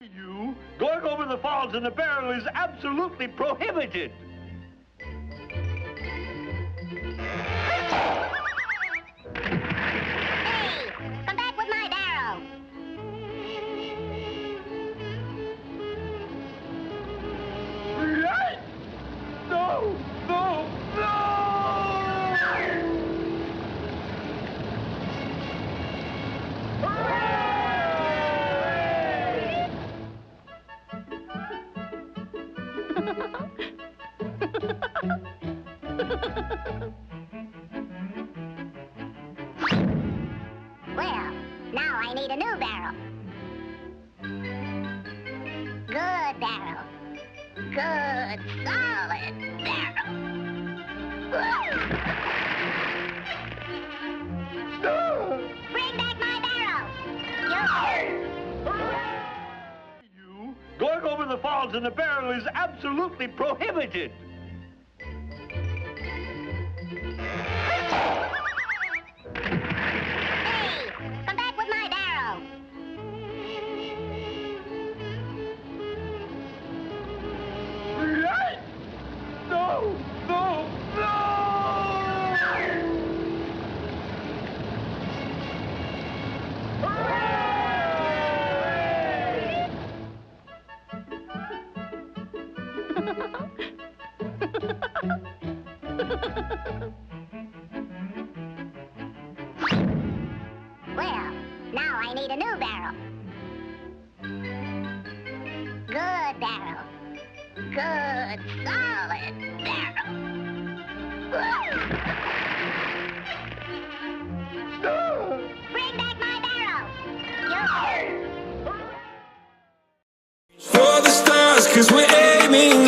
You going over the falls in the barrel is absolutely prohibited. Hey, come back with my barrel. Yes! No! No! No! Well, now I need a new barrel. Good barrel. Good, solid barrel. No! Bring back my barrel. You going over the falls in the barrel is absolutely prohibited. Hey, come back with my barrel. Yes! No! No! No! Well, now I need a new barrel. Good barrel. Good, solid barrel. No! Bring back my barrel. For the stars, 'cause we're aiming